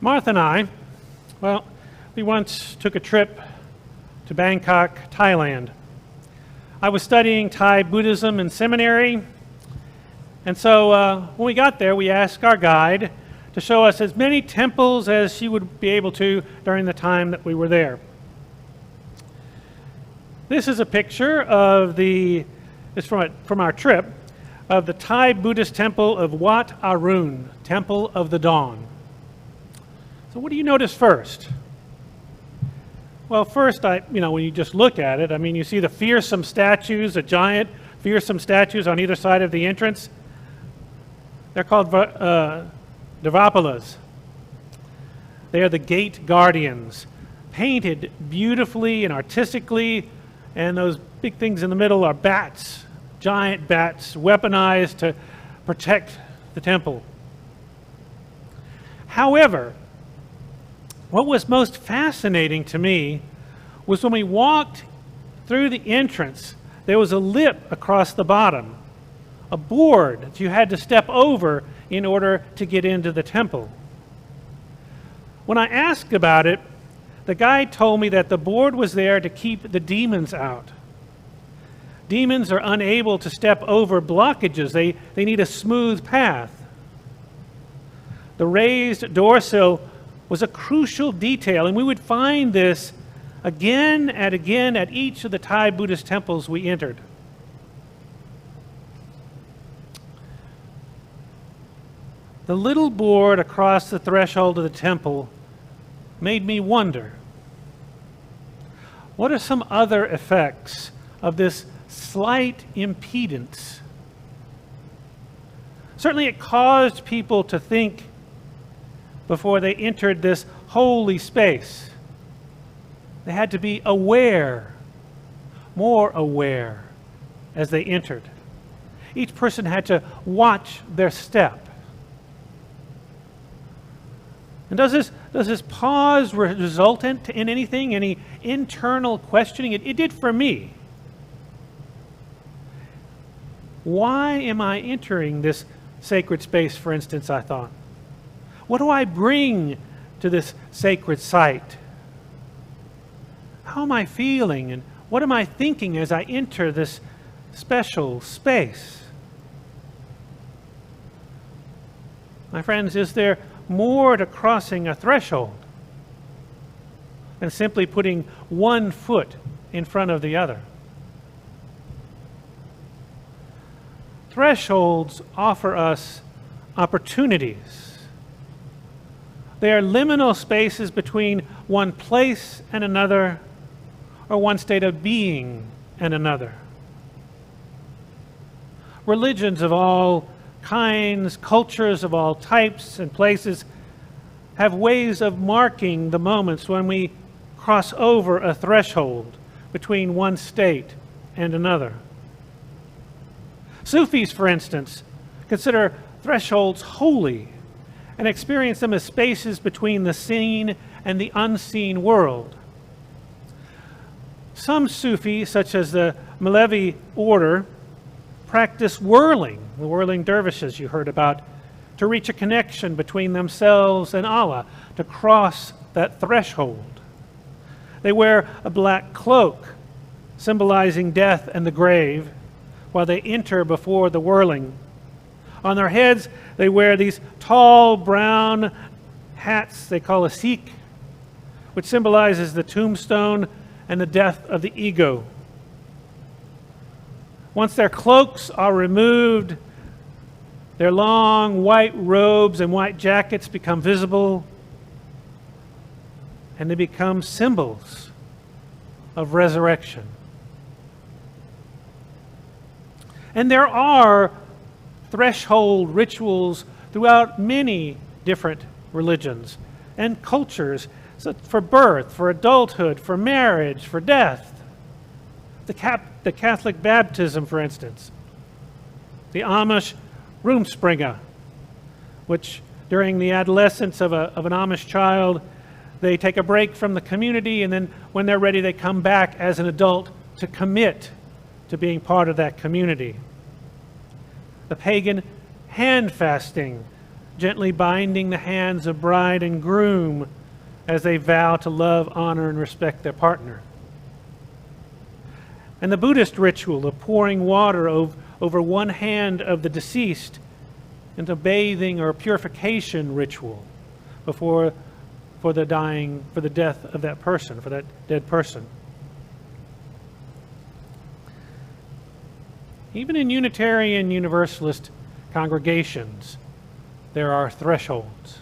Martha and I, we once took a trip to Bangkok, Thailand. I was studying Thai Buddhism in seminary, and so when we got there, we asked our guide to show us as many temples as she would be able to during the time that we were there. This is a picture of it's from our trip, of the Thai Buddhist temple of Wat Arun, Temple of the Dawn. So what do you notice first? Well, first, when you just look at it, you see the fearsome statues, the giant fearsome statues on either side of the entrance. They're called Dvapalas. They are the gate guardians, painted beautifully and artistically, and those big things in the middle are bats, giant bats, weaponized to protect the temple. However, what was most fascinating to me was when we walked through the entrance, there was a lip across the bottom, a board that you had to step over in order to get into the temple. When I asked about it, the guide told me that the board was there to keep the demons out. Demons are unable to step over blockages. They need a smooth path. The raised door sill was a crucial detail, and we would find this again and again at each of the Thai Buddhist temples we entered. The little board across the threshold of the temple made me wonder, what are some other effects of this slight impedance? Certainly it caused people to think before they entered this holy space. They had to be aware, more aware, as they entered. Each person had to watch their step. And does this pause result in anything, any internal questioning? It did for me. Why am I entering this sacred space, for instance, I thought? What do I bring to this sacred site? How am I feeling, and what am I thinking as I enter this special space? My friends, is there more to crossing a threshold than simply putting one foot in front of the other? Thresholds offer us opportunities. They are liminal spaces between one place and another, or one state of being and another. Religions of all kinds, cultures of all types and places have ways of marking the moments when we cross over a threshold between one state and another. Sufis, for instance, consider thresholds holy and experience them as spaces between the seen and the unseen world. Some Sufis, such as the Malevi order, practice whirling, the whirling dervishes you heard about, to reach a connection between themselves and Allah, to cross that threshold. They wear a black cloak, symbolizing death and the grave, while they enter before the whirling. On their heads, they wear these tall brown hats they call a sikh, which symbolizes the tombstone and the death of the ego. Once their cloaks are removed, their long white robes and white jackets become visible, and they become symbols of resurrection. And there are threshold rituals throughout many different religions and cultures, so for birth, for adulthood, for marriage, for death. The Catholic baptism, for instance. The Amish Rumspringa, which during the adolescence of an Amish child, they take a break from the community, and then when they're ready, they come back as an adult to commit to being part of that community. The pagan hand fasting, gently binding the hands of bride and groom as they vow to love, honor, and respect their partner. And the Buddhist ritual of pouring water over one hand of the deceased into bathing or purification ritual for the death of that person, for that dead person. Even in Unitarian Universalist congregations, there are thresholds.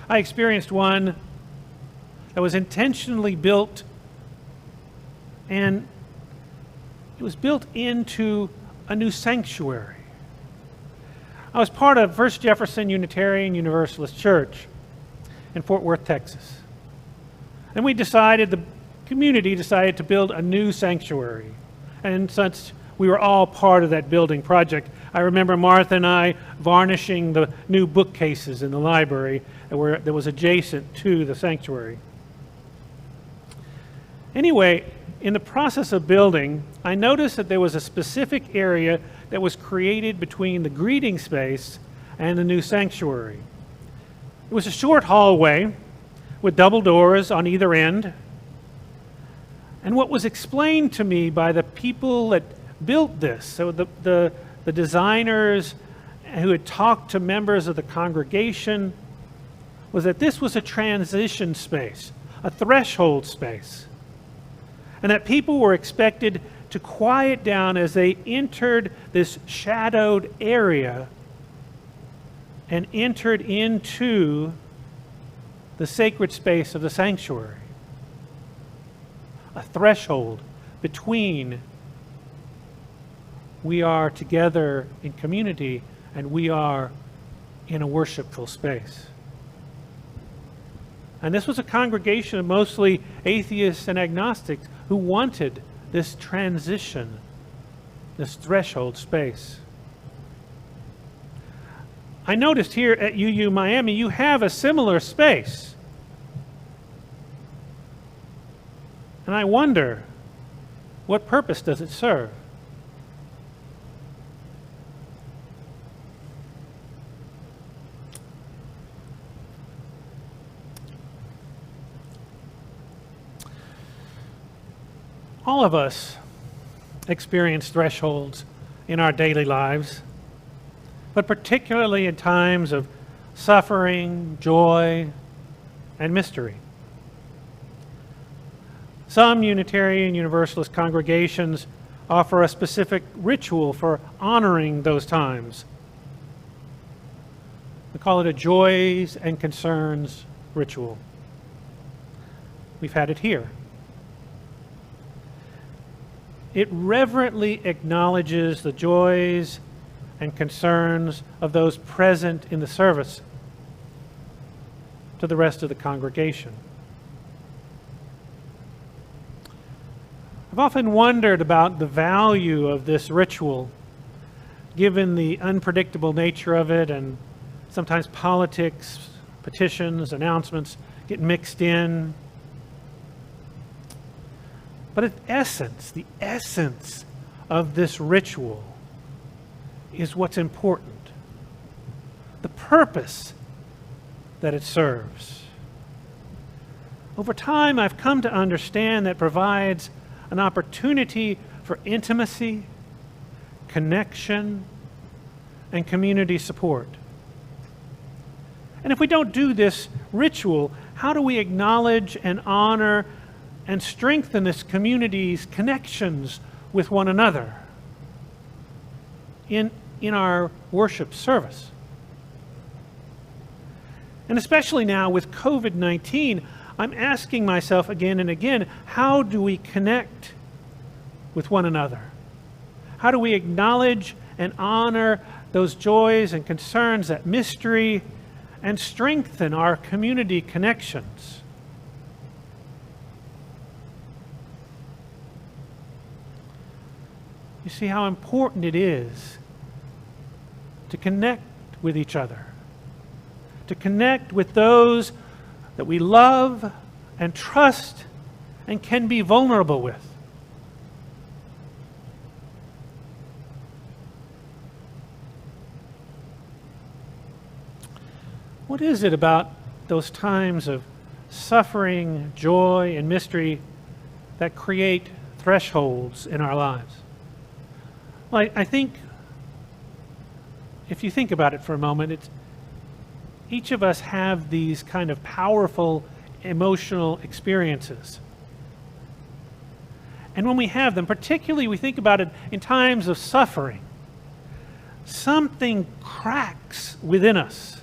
I experienced one that was intentionally built, and it was built into a new sanctuary. I was part of First Jefferson Unitarian Universalist Church in Fort Worth, Texas. And the community decided to build a new sanctuary. And since we were all part of that building project, I remember Martha and I varnishing the new bookcases in the library that was adjacent to the sanctuary. Anyway, in the process of building, I noticed that there was a specific area that was created between the greeting space and the new sanctuary. It was a short hallway with double doors on either end. And what was explained to me by the people that built this, so the designers who had talked to members of the congregation, was that this was a transition space, a threshold space, and that people were expected to quiet down as they entered this shadowed area and entered into the sacred space of the sanctuary. A threshold between we are together in community and we are in a worshipful space. And this was a congregation of mostly atheists and agnostics who wanted this transition, this threshold space. I noticed here at UU Miami, you have a similar space. And I wonder, what purpose does it serve? All of us experience thresholds in our daily lives, but particularly in times of suffering, joy, and mystery. Some Unitarian Universalist congregations offer a specific ritual for honoring those times. We call it a joys and concerns ritual. We've had it here. It reverently acknowledges the joys and concerns of those present in the service to the rest of the congregation. I've often wondered about the value of this ritual, given the unpredictable nature of it, and sometimes politics, petitions, announcements get mixed in. But the essence of this ritual is what's important. The purpose that it serves. Over time, I've come to understand that it provides an opportunity for intimacy, connection, and community support. And if we don't do this ritual, how do we acknowledge and honor and strengthen this community's connections with one another in our worship service? And especially now with COVID-19, I'm asking myself again and again, how do we connect with one another? How do we acknowledge and honor those joys and concerns, that mystery, and strengthen our community connections? You see how important it is to connect with each other, to connect with those that we love and trust and can be vulnerable with. What is it about those times of suffering, joy, and mystery that create thresholds in our lives? Well, I think, if you think about it for a moment, each of us have these kind of powerful emotional experiences. And when we have them, particularly we think about it in times of suffering, something cracks within us.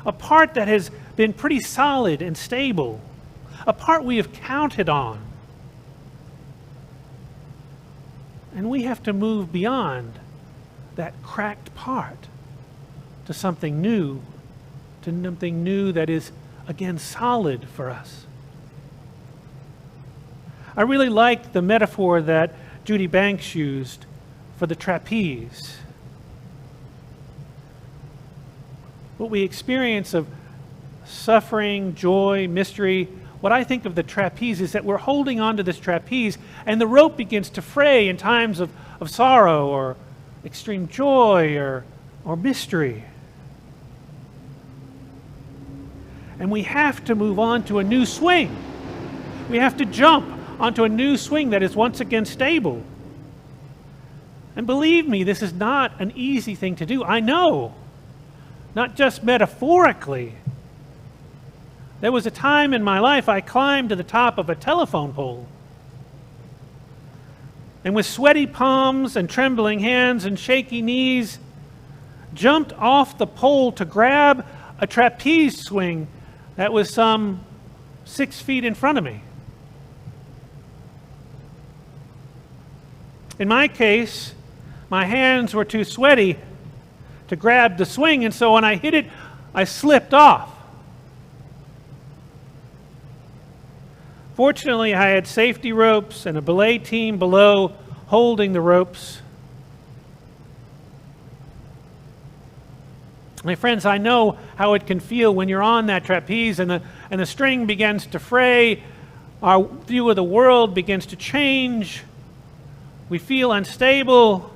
A part that has been pretty solid and stable, a part we have counted on. And we have to move beyond that cracked part to something new that is, again, solid for us. I really like the metaphor that Judy Banks used for the trapeze. What we experience of suffering, joy, mystery, what I think of the trapeze is that we're holding on to this trapeze and the rope begins to fray in times of sorrow or extreme joy or mystery. And we have to move on to a new swing. We have to jump onto a new swing that is once again stable. And believe me, this is not an easy thing to do. I know, not just metaphorically. There was a time in my life I climbed to the top of a telephone pole. And with sweaty palms and trembling hands and shaky knees, jumped off the pole to grab a trapeze swing that was some 6 feet in front of me. In my case, my hands were too sweaty to grab the swing, and so when I hit it, I slipped off. Fortunately, I had safety ropes and a belay team below holding the ropes. My friends, I know how it can feel when you're on that trapeze and the string begins to fray, our view of the world begins to change. We feel unstable.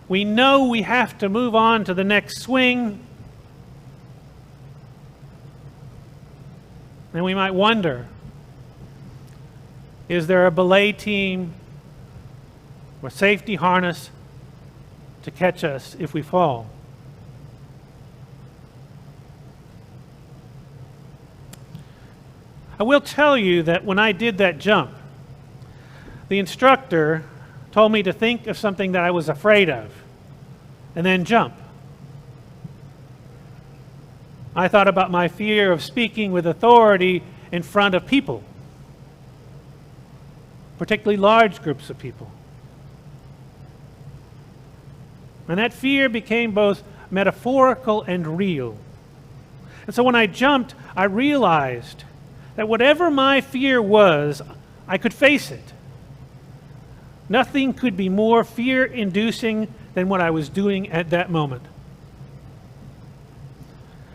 We know we have to move on to the next swing. And we might wonder, is there a belay team or safety harness to catch us if we fall? I will tell you that when I did that jump, the instructor told me to think of something that I was afraid of, and then jump. I thought about my fear of speaking with authority in front of people, particularly large groups of people. And that fear became both metaphorical and real. And so when I jumped, I realized that whatever my fear was, I could face it. Nothing could be more fear-inducing than what I was doing at that moment.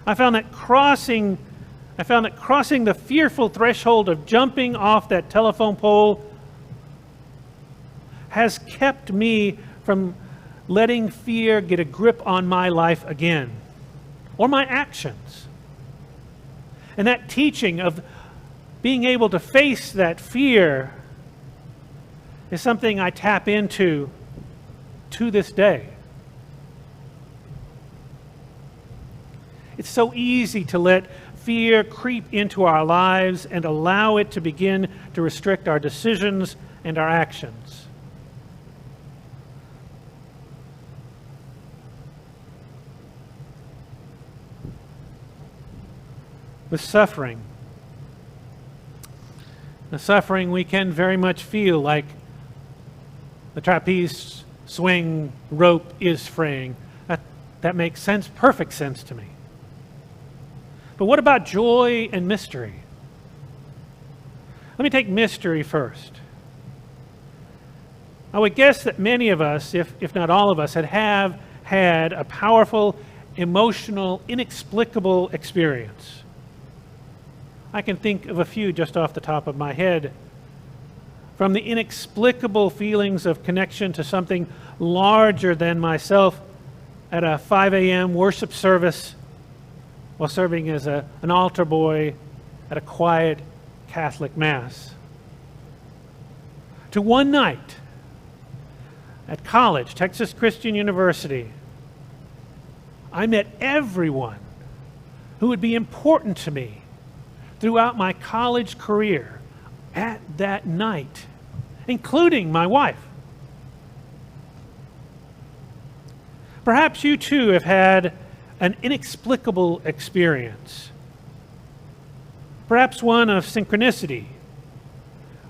I found that crossing the fearful threshold of jumping off that telephone pole has kept me from letting fear get a grip on my life again, or my actions. And that teaching of being able to face that fear is something I tap into to this day. It's so easy to let fear creep into our lives and allow it to begin to restrict our decisions and our actions. With suffering, the suffering we can very much feel like the trapeze swing rope is fraying. That makes sense, perfect sense to me. But what about joy and mystery? Let me take mystery first. I would guess that many of us, if not all of us, have had a powerful, emotional, inexplicable experience. I can think of a few just off the top of my head. From the inexplicable feelings of connection to something larger than myself at a 5 a.m. worship service, while serving as an altar boy at a quiet Catholic Mass. To one night at college, Texas Christian University, I met everyone who would be important to me throughout my college career at that night, including my wife. Perhaps you too have had an inexplicable experience. Perhaps one of synchronicity,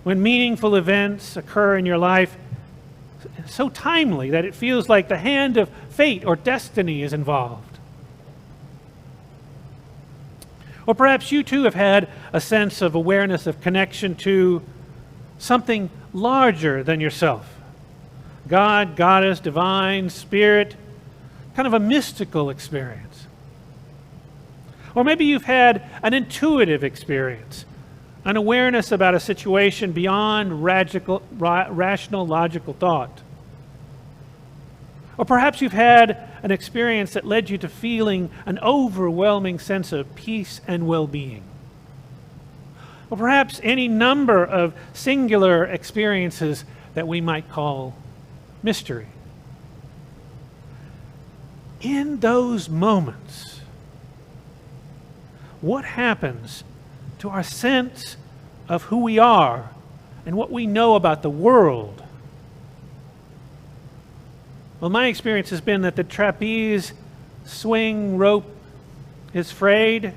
when meaningful events occur in your life so timely that it feels like the hand of fate or destiny is involved. Or perhaps you too have had a sense of awareness of connection to something larger than yourself. God, Goddess, divine, spirit, kind of a mystical experience. Or maybe you've had an intuitive experience, an awareness about a situation beyond rational, logical thought. Or perhaps you've had an experience that led you to feeling an overwhelming sense of peace and well-being. Or perhaps any number of singular experiences that we might call mystery. In those moments, what happens to our sense of who we are and what we know about the world? Well, my experience has been that the trapeze swing rope is frayed,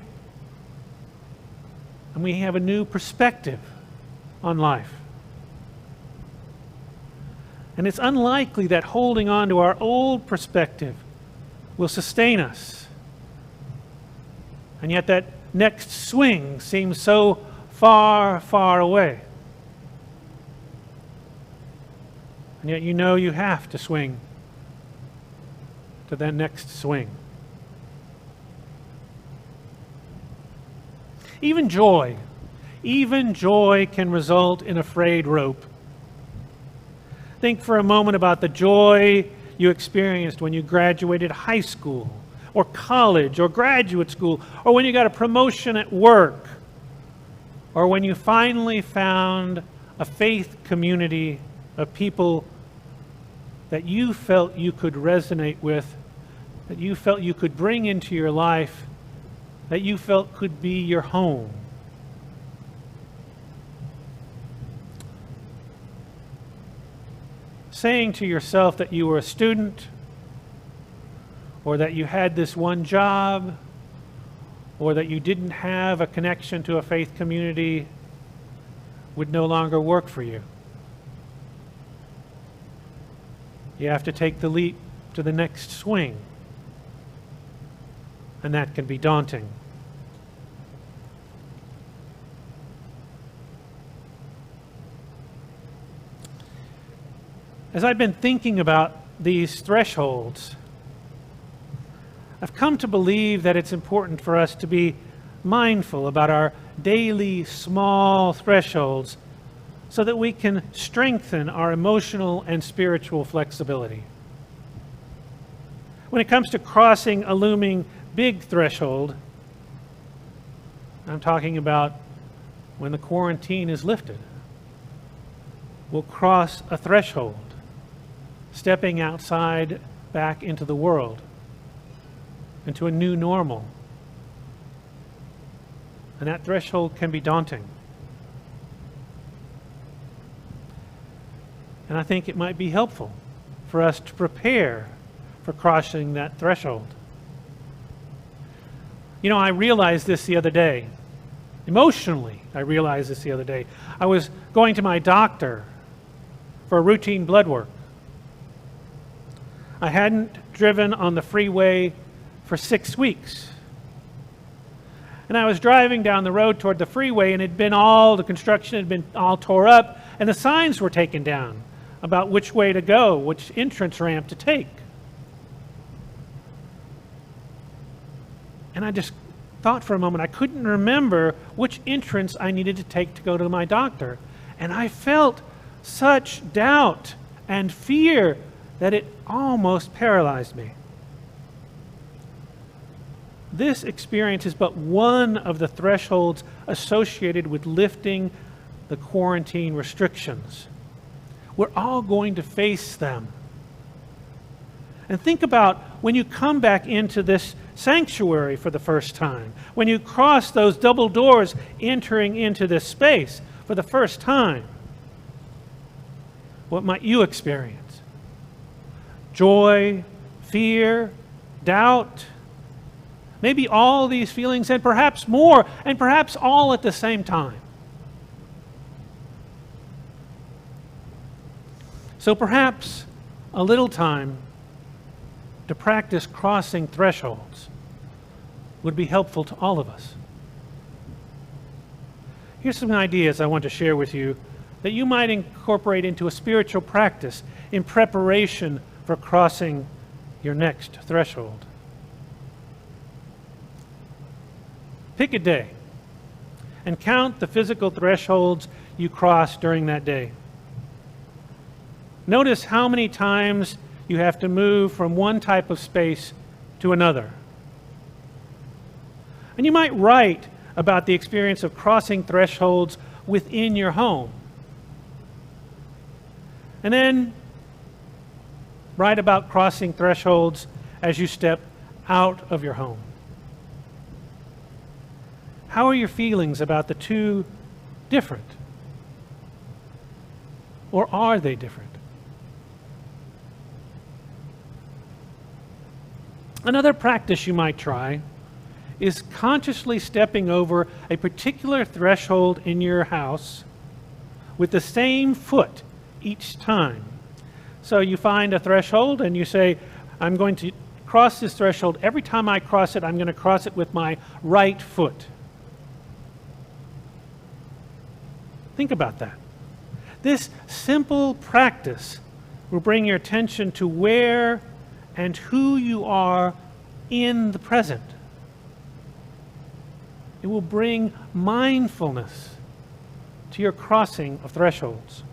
and we have a new perspective on life. And it's unlikely that holding on to our old perspective will sustain us. And yet that next swing seems so far, far away. And yet you know you have to swing to that next swing. Even joy can result in a frayed rope. Think for a moment about the joy you experienced when you graduated high school or college or graduate school, or when you got a promotion at work, or when you finally found a faith community of people that you felt you could resonate with, that you felt you could bring into your life, that you felt could be your home. Saying to yourself that you were a student, or that you had this one job, or that you didn't have a connection to a faith community would no longer work for you. You have to take the leap to the next swing, and that can be daunting. As I've been thinking about these thresholds, I've come to believe that it's important for us to be mindful about our daily small thresholds so that we can strengthen our emotional and spiritual flexibility. When it comes to crossing a looming big threshold, I'm talking about when the quarantine is lifted. We'll cross a threshold, stepping outside back into the world, into a new normal. And that threshold can be daunting. And I think it might be helpful for us to prepare for crossing that threshold. You know, I realized this the other day. Emotionally, I realized this the other day. I was going to my doctor for a routine blood work. I hadn't driven on the freeway for 6 weeks. And I was driving down the road toward the freeway, and the construction had been all tore up, and the signs were taken down about which way to go, which entrance ramp to take. And I just thought for a moment, I couldn't remember which entrance I needed to take to go to my doctor. And I felt such doubt and fear that it almost paralyzed me. this experience is but one of the thresholds associated with lifting the quarantine restrictions. We're all going to face them. And think about when you come back into this sanctuary for the first time, when you cross those double doors entering into this space for the first time. What might you experience? Joy, fear, doubt, maybe all these feelings and perhaps more, and perhaps all at the same time. So perhaps a little time to practice crossing thresholds would be helpful to all of us. Here's some ideas I want to share with you that you might incorporate into a spiritual practice in preparation for crossing your next threshold. Pick a day and count the physical thresholds you cross during that day. Notice how many times you have to move from one type of space to another. And you might write about the experience of crossing thresholds within your home. And then write about crossing thresholds as you step out of your home. How are your feelings about the two different? Or are they different? Another practice you might try is consciously stepping over a particular threshold in your house with the same foot each time. So you find a threshold and you say, I'm going to cross this threshold. Every time I cross it, I'm going to cross it with my right foot. Think about that. This simple practice will bring your attention to where and who you are in the present. It will bring mindfulness to your crossing of thresholds.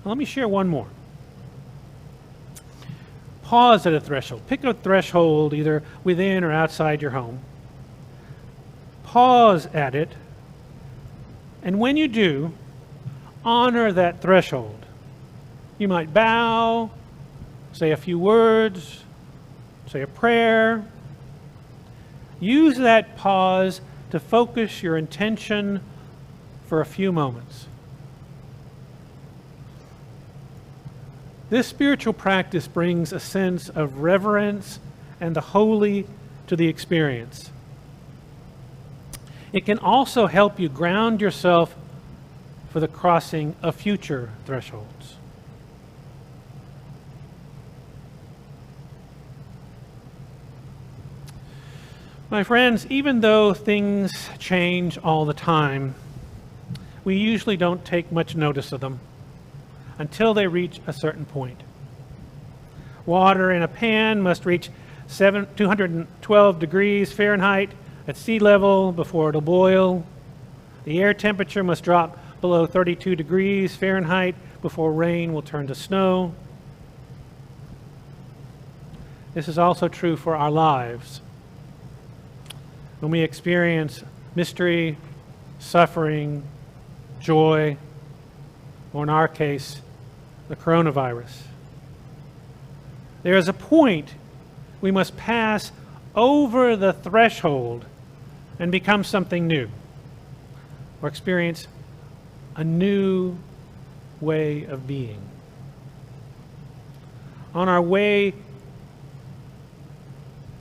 Let me share one more. Pause at a threshold. Pick a threshold either within or outside your home. Pause at it, and when you do, honor that threshold. You might bow, say a few words, say a prayer. Use that pause to focus your intention for a few moments. This spiritual practice brings a sense of reverence and the holy to the experience. It can also help you ground yourself for the crossing of future thresholds. My friends, even though things change all the time, we usually don't take much notice of them until they reach a certain point. Water in a pan must reach 212 degrees Fahrenheit at sea level before it'll boil. The air temperature must drop below 32 degrees Fahrenheit before rain will turn to snow. This is also true for our lives. When we experience mystery, suffering, joy, or in our case, the coronavirus, there is a point we must pass over the threshold and become something new, or experience a new way of being. On our way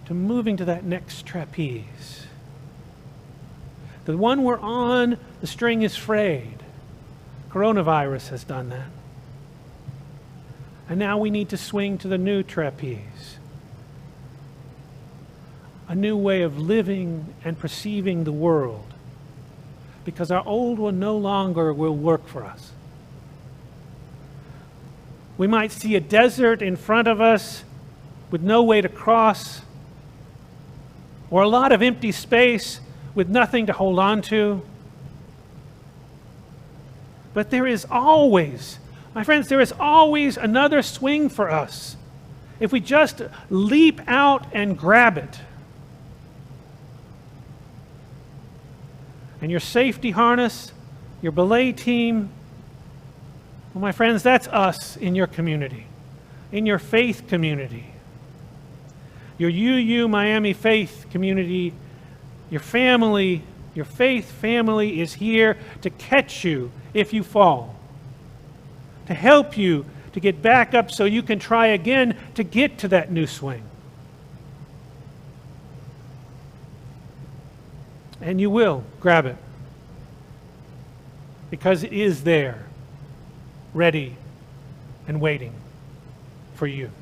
to moving to that next trapeze, the one we're on, the string is frayed. Coronavirus has done that. And now we need to swing to the new trapeze. A new way of living and perceiving the world, because our old one no longer will work for us. We might see a desert in front of us with no way to cross, or a lot of empty space with nothing to hold on to. But there is always, my friends, there is always another swing for us. if we just leap out and grab it. And your safety harness, your belay team, well, my friends, that's us in your community, in your faith community. Your UU Miami faith community, your family, your faith family is here to catch you if you fall, to help you to get back up so you can try again to get to that new swing. And you will grab it, because it is there, ready and waiting for you.